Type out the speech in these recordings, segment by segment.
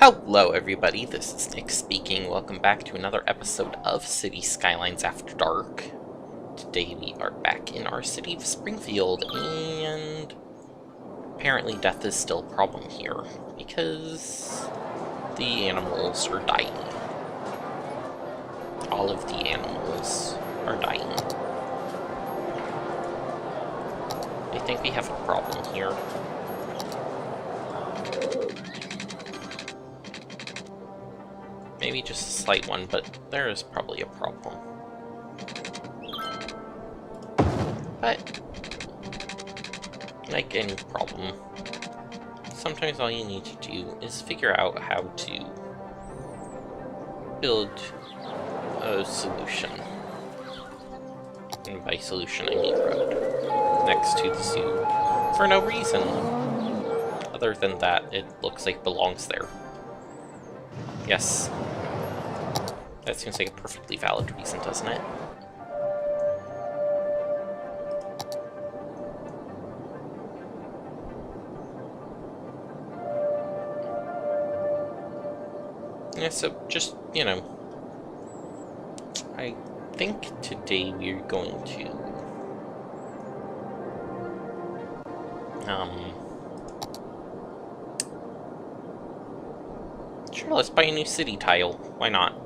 Hello everybody, this is Nick speaking. Welcome back to another episode of City Skylines After Dark. Today we are back in our city of Springfield, and apparently death is still a problem here, because the animals are dying. All of the animals are dying. I think we have a problem here. Maybe just a slight one, but there is probably a problem. But, like any problem, sometimes all you need to do is figure out how to build a solution. And by solution, I mean road. Next to the zoo. For no reason. Other than that, it looks like it belongs there. Yes. That seems like a perfectly valid reason, doesn't it? Yeah, so just, you know, I think today we're going to, sure, let's buy a new city tile. Why not?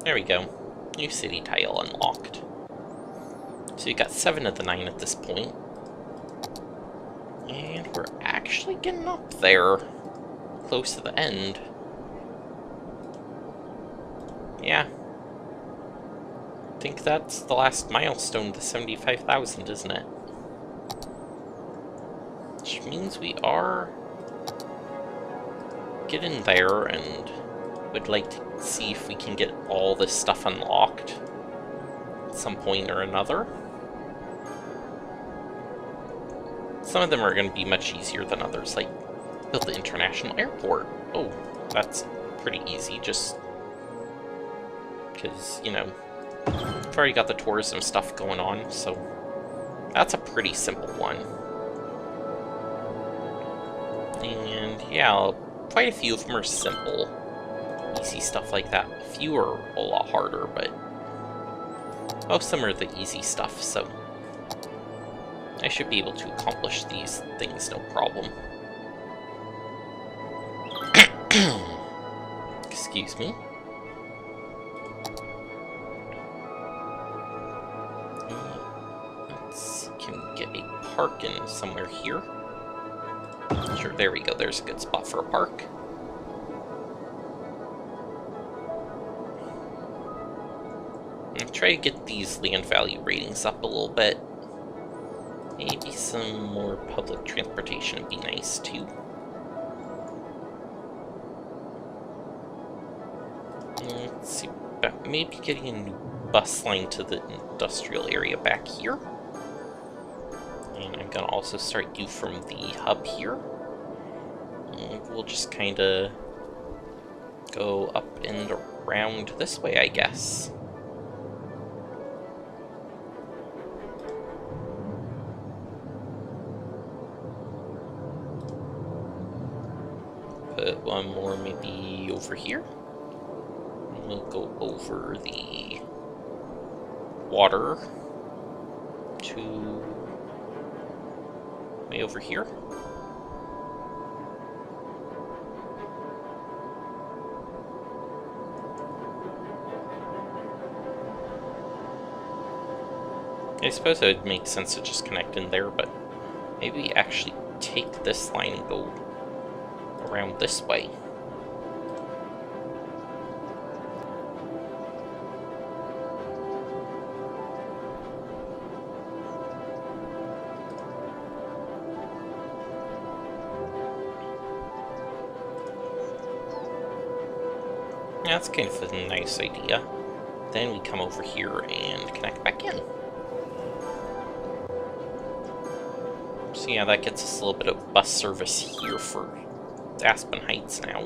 There we go. New city tile unlocked. So we got 7 of the 9 at this point. And we're actually getting up there. Close to the end. Yeah. I think that's the last milestone, the 75,000, isn't it? Which means we are getting there, and would like to see if we can get all this stuff unlocked at some point or another. Some of them are going to be much easier than others, like build the international airport. Oh, that's pretty easy, just because, you know, I've already got the tourism stuff going on, so that's a pretty simple one. And yeah, quite a few of them are simple. Easy stuff like that. A few are a lot harder, but most of them are the easy stuff, so I should be able to accomplish these things no problem. Excuse me. Let's see, can we get a park in somewhere here? Sure, there we go. There's a good spot for a park. I'll try to get these land value ratings up a little bit. Maybe some more public transportation would be nice too. Let's see, maybe getting a new bus line to the industrial area back here. And I'm gonna also start you from the hub here. And we'll just kinda go up and around this way, I guess. Put one more maybe over here. And we'll go over the water to way over here. I suppose it would make sense to just connect in there, but maybe actually take this line and go around this way. Yeah, that's kind of a nice idea. Then we come over here and connect back in. So yeah, that gets us a little bit of bus service here for Aspen Heights now.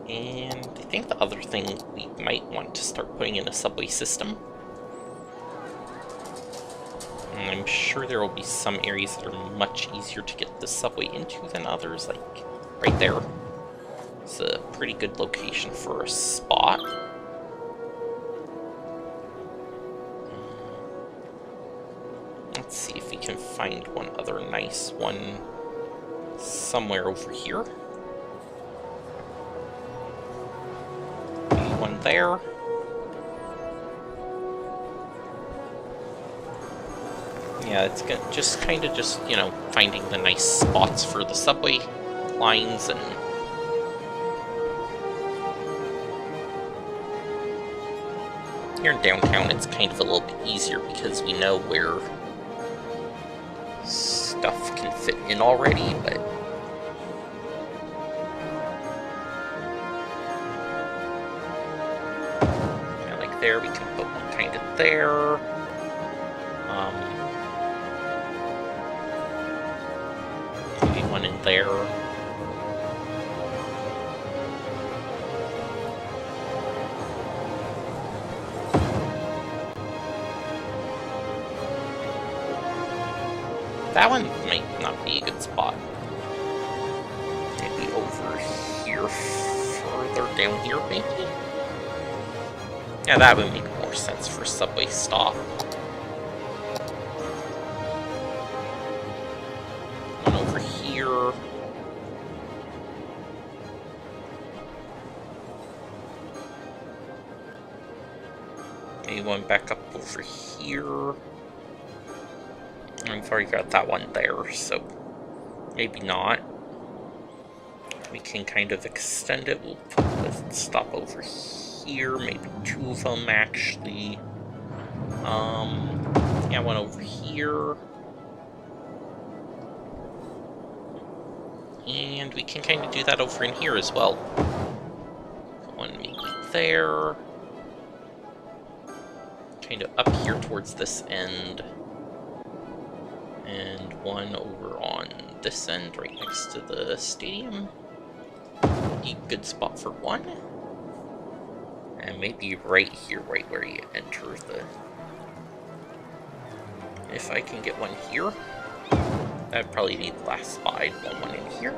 And I think the other thing we might want to start putting in a subway system. And I'm sure there will be some areas that are much easier to get the subway into than others, like right there. It's a pretty good location for a spot. Let's see if we can find one other nice one somewhere over here. Maybe one there. Yeah, it's just kind of just, you know, finding the nice spots for the subway lines. And here in downtown it's kind of a little bit easier because we know where stuff can fit in already, but yeah, like there we can put one kind of there. Maybe one in there. That one might not be a good spot. Maybe over here, further down here, maybe? Yeah, that would make more sense for a subway stop. One over here. Maybe one back up over here. I've already got that one there, so maybe not. We can kind of extend it. We'll put the stop over here, maybe two of them actually. Yeah, one over here. And we can kind of do that over in here as well. One maybe there. Kind of up here towards this end. And one over on this end, right next to the stadium. A good spot for one. And maybe right here, right where you enter the... If I can get one here, that'd probably be the last spot. I'd want one in here.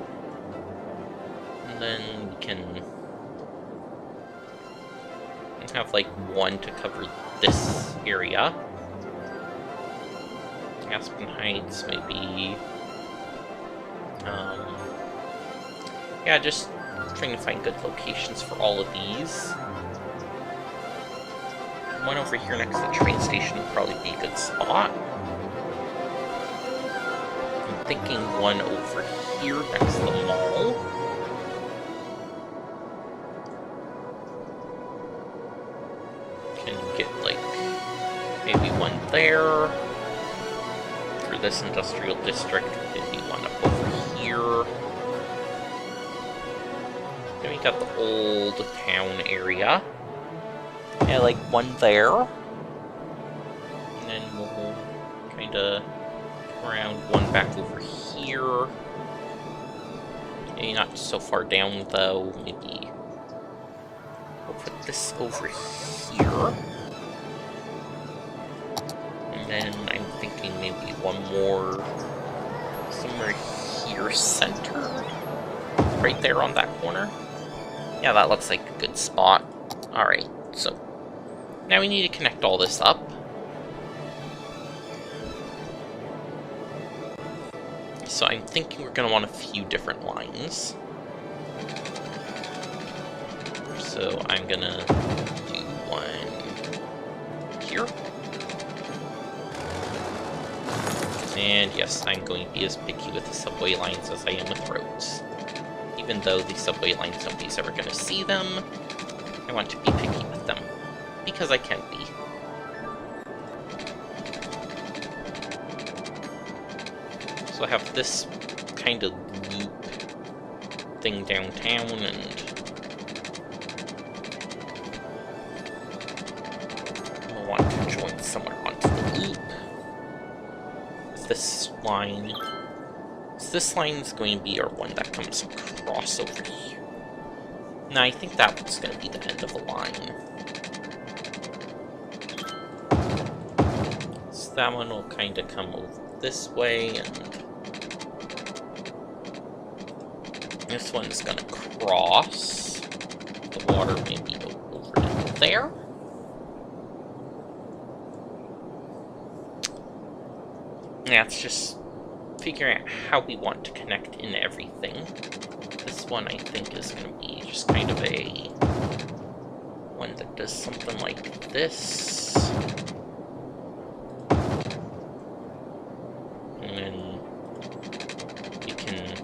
And then we can have like one to cover this area. Aspen Heights, maybe. Yeah, just trying to find good locations for all of these. One over here next to the train station would probably be a good spot. I'm thinking one over here next to the mall. Can get, like, maybe one there. For this industrial district, maybe one up over here. Then we got the old town area. Yeah, like one there. And then we'll kinda around one back over here. Maybe not so far down though, maybe we'll put this over here. And then I'm thinking maybe one more somewhere here, center. Right there on that corner. Yeah, that looks like a good spot. Alright, so now we need to connect all this up. So I'm thinking we're going to want a few different lines. So I'm going to do one here. And yes, I'm going to be as picky with the subway lines as I am with roads. Even though the subway lines, nobody's ever going to see them, I want to be picky with them. Because I can be. So I have this kind of loop thing downtown, and we'll want to join somewhere onto the loop. This line. So this line is going to be our one that comes across over here. No, I think that one's going to be the end of the line. So that one will kind of come over this way, and this one's gonna cross the water, maybe over to there. That's just figuring out how we want to connect in everything. This one, I think, is going to be just kind of a one that does something like this. And then you can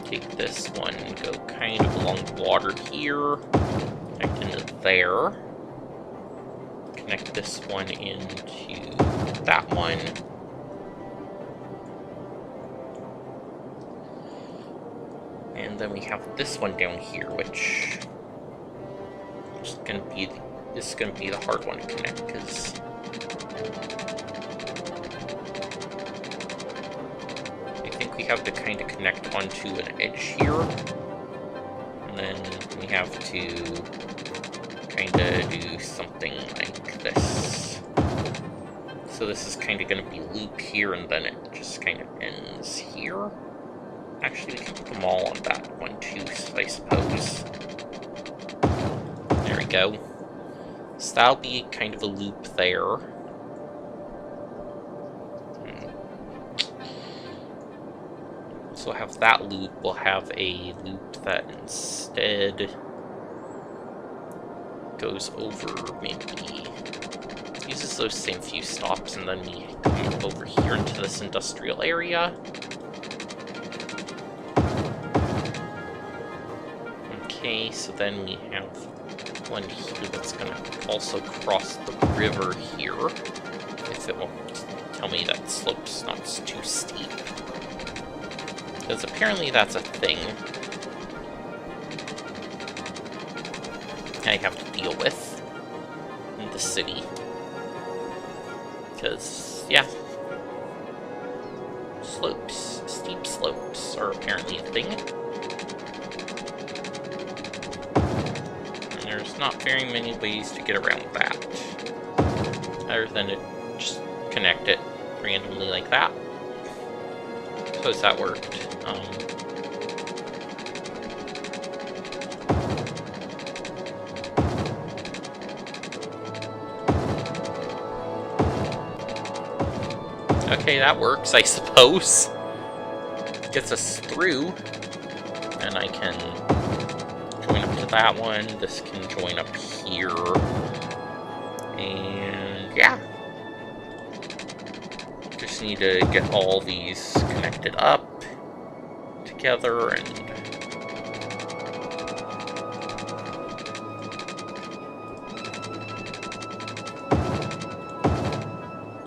take this one and go kind of along the water here, connect into there, connect this one into that one. And then we have this one down here, which is going to be the hard one to connect, because I think we have to kind of connect onto an edge here, and then we have to kind of do something like this. So this is kind of going to be loop here, and then it just kind of ends here. Actually, we can put them all on that one too, I suppose. There we go. So that'll be kind of a loop there. So we'll have that loop. We'll have a loop that instead goes over, maybe uses those same few stops, and then we come over here into this industrial area. Okay, so then we have one here that's going to also cross the river here, if it won't tell me that slope's not too steep. Because apparently that's a thing I have to deal with in the city. Because, yeah, steep slopes are apparently a thing. There's not very many ways to get around that, other than to just connect it randomly like that. Suppose that worked. Okay, that works, I suppose. Gets us through, and I can join up to that one. This can join up here. And yeah. Just need to get all these connected up together, and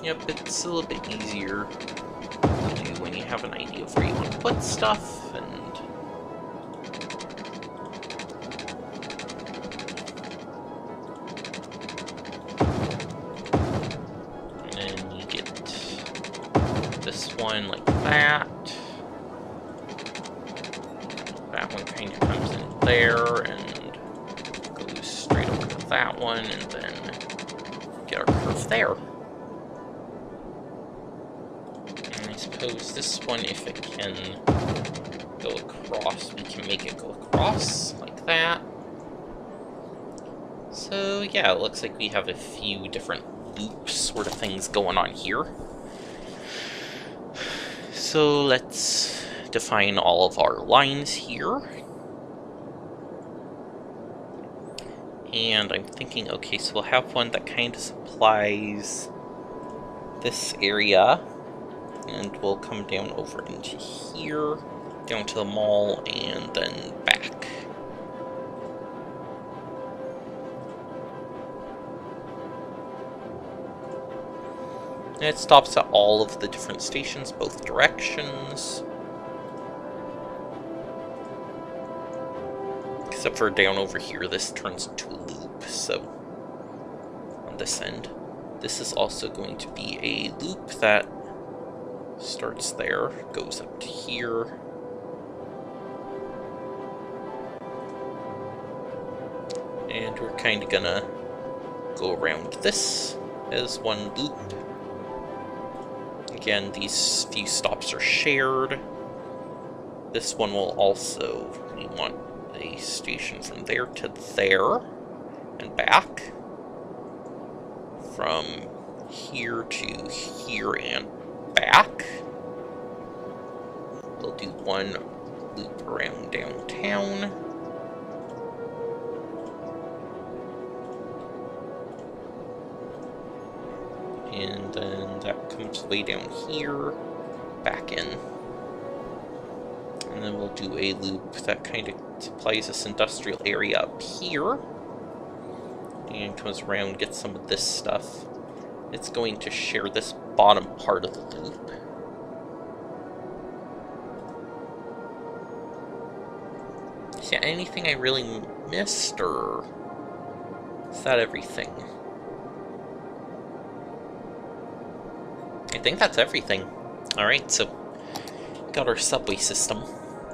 yep, it's a little bit easier to do when you have an idea of where you want to put stuff, and then you get this one like that. That one kind of comes in there and goes straight over to that one, and then get our curve there. Suppose this one, if it can go across, we can make it go across like that. So yeah, it looks like we have a few different loop sort of things going on here. So let's define all of our lines here. And I'm thinking, okay, so we'll have one that kind of supplies this area, and we'll come down over into here, down to the mall, and then back. And it stops at all of the different stations, both directions. Except for down over here, this turns into a loop, so on this end. This is also going to be a loop that starts there, goes up to here, and we're kind of gonna go around this as one loop. Again, these few stops are shared. This one will also, we want a station from there to there and back. From here to here and back. We'll do one loop around downtown. And then that comes way down here, back in. And then we'll do a loop that kind of supplies this industrial area up here. And comes around, gets some of this stuff. It's going to share this bottom part of the loop. Is there anything I really missed, or is that everything? I think that's everything. Alright, so got our subway system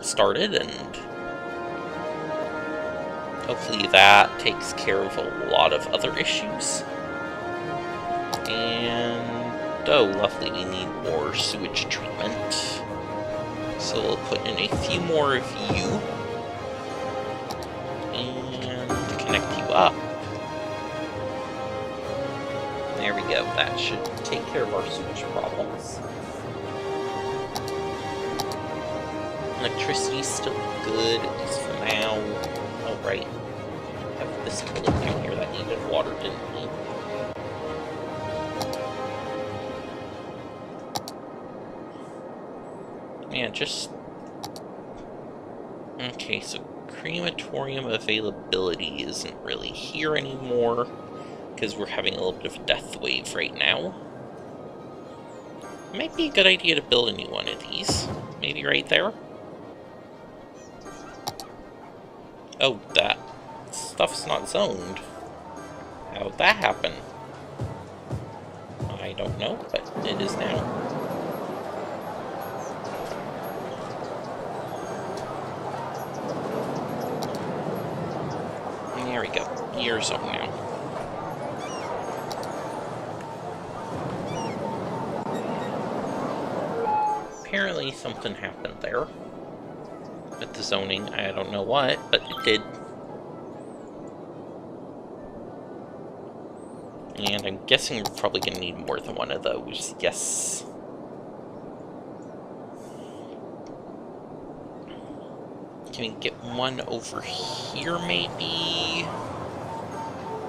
started, and hopefully that takes care of a lot of other issues. And, oh lovely, we need more sewage treatment. So we'll put in a few more of you, and connect you up. There we go, that should take care of our sewage problems. Electricity's still good, at least for now. Oh, right. We have this building down here that needed water, didn't we? Man, just... Okay, so crematorium availability isn't really here anymore, because we're having a little bit of a death wave right now. Might be a good idea to build a new one of these. Maybe right there. Oh, that stuff's not zoned. How'd that happen? I don't know, but it is now. There we go. You're zoned now. Apparently something happened there with the zoning. I don't know what, but it did. And I'm guessing we're probably going to need more than one of those. Yes. Can we get one over here, maybe?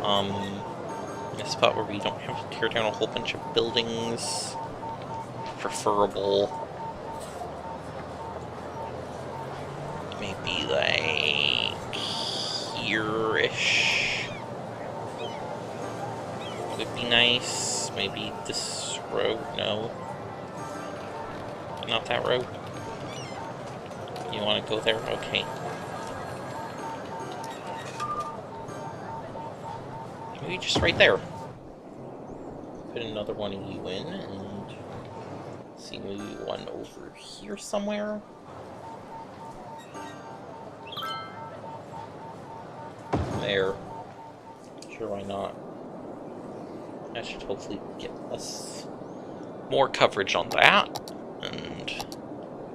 A spot where we don't have to tear down a whole bunch of buildings. Preferable. Maybe like here-ish would be nice. Maybe this road, no. Not that road. You want to go there? Okay. Maybe just right there. Put another one of you in, and see, maybe one over here somewhere. There. Sure, why not? That should hopefully get us more coverage on that, and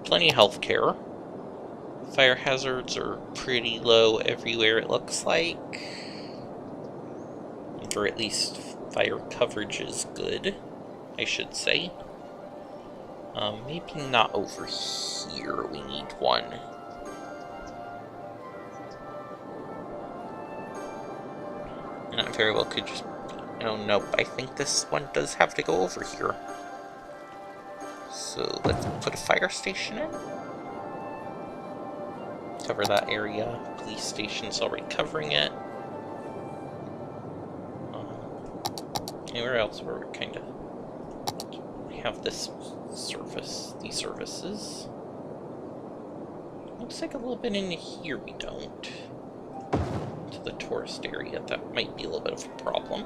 plenty of healthcare. Fire hazards are pretty low everywhere, it looks like. Or at least fire coverage is good, I should say. Maybe not over here, we need one. Not very well could just... I don't know, but I think this one does have to go over here. So let's put a fire station in. Cover that area. Police station's already covering it. Anywhere else where we're kind of... We have this service, these services. Looks like a little bit in here we don't. To the tourist area, that might be a little bit of a problem.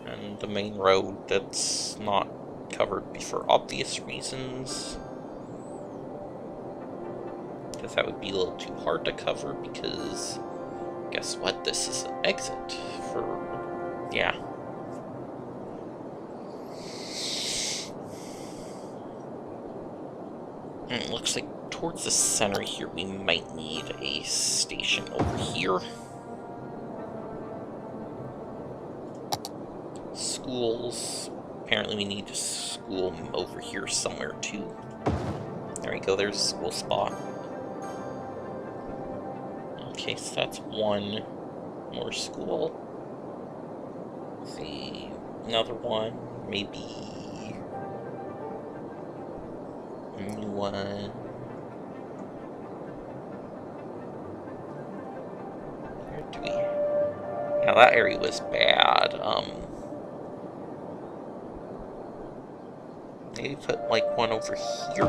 And the main road that's not covered for obvious reasons. Because that would be a little too hard to cover, because guess what? This is an exit for... Yeah. And it looks like towards the center here we might need a station over here. Schools. Apparently we need a school over here somewhere too. There we go, there's a school spot. Okay, so that's one more school. Let's see, another one, maybe a new one. Where do we? Now that area was bad. Maybe put like one over here.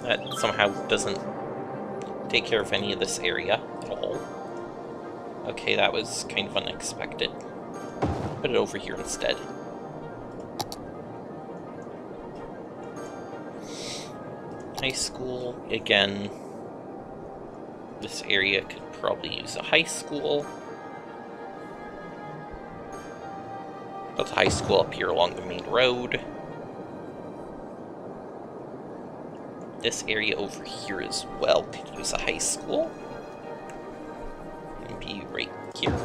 That somehow doesn't take care of any of this area at all. Okay, that was kind of unexpected. Put it over here instead. High school, again. This area could probably use a high school. Put the high school up here along the main road. This area over here as well could use a high school. Maybe right here.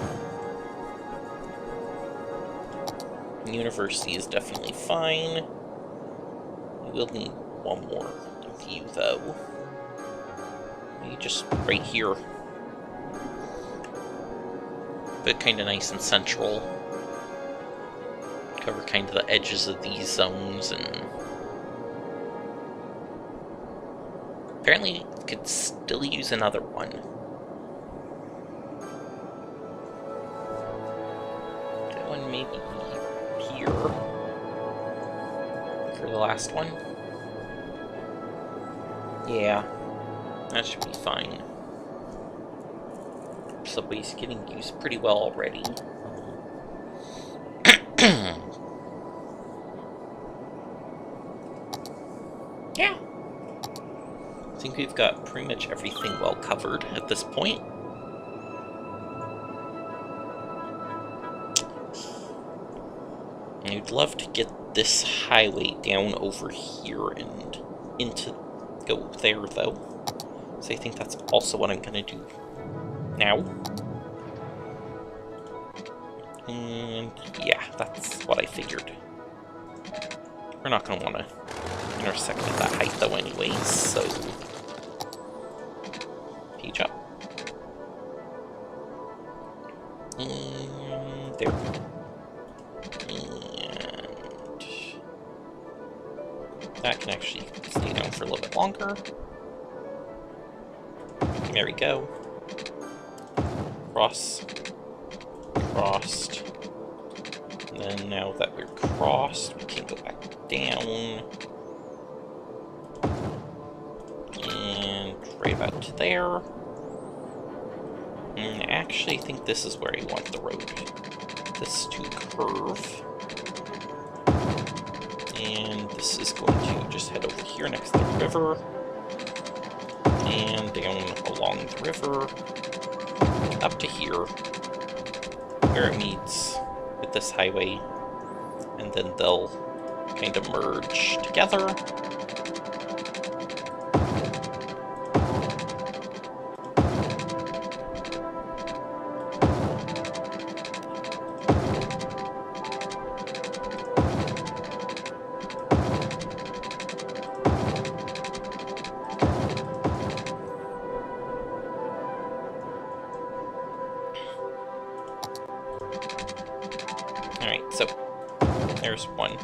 University is definitely fine. We will need one more view though. Maybe just right here. But kind of nice and central. Cover kind of the edges of these zones and apparently could still use another one. That one maybe here for the last one. Yeah, that should be fine. Subway's getting used pretty well already. Yeah. I think we've got pretty much everything well covered at this point. And I'd love to get this highway down over here and go there though. So I think that's also what I'm gonna do now. And yeah, that's what I figured. We're not gonna want to intersect at that height though anyways, so page up. And there. And that can actually stay down for a little bit longer. There we go. Crossed. And then now that we're crossed, we can go back down. And right about to there. And actually, I think this is where I want the road. This to curve. And this is going to just head over here next to the river. And down along the river. Up to here. Where it meets with this highway. And then they'll kind of merge together. Alright, so there's one.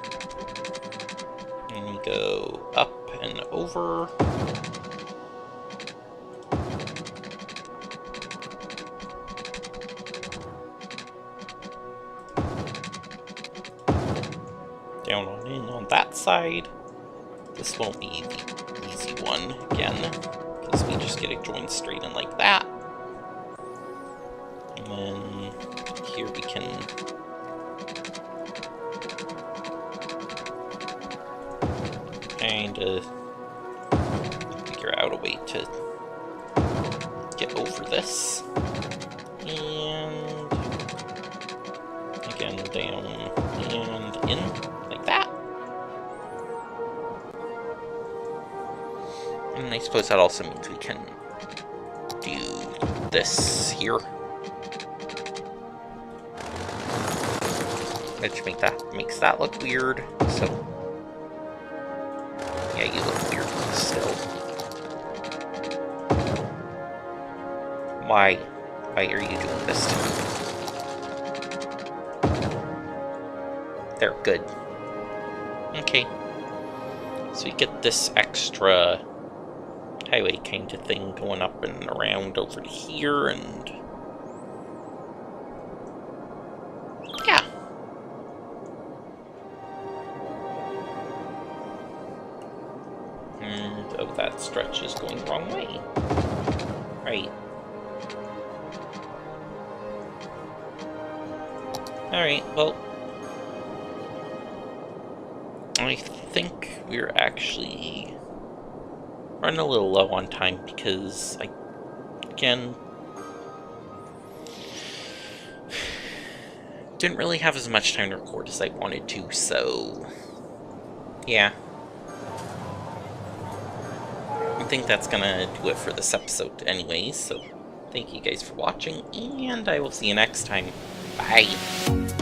And we go up and over. Down on in on that side. This won't be the easy one again, because we just get it joined straight in like that. And then here we can kind of figure out a way to get over this. And I again, down and in, like that. And I suppose that also means we can do this here. Which makes that look weird, so... Yeah, you look weird still. Why? Why are you doing this to me? There, good. Okay. So we get this extra highway kind of thing going up and around over to here, and... yeah. And, oh, that stretch is going the wrong way. Right. Alright, well... I think we're actually running a little low on time because again, didn't really have as much time to record as I wanted to, so yeah. I think that's gonna do it for this episode anyways, so thank you guys for watching, and I will see you next time. Bye!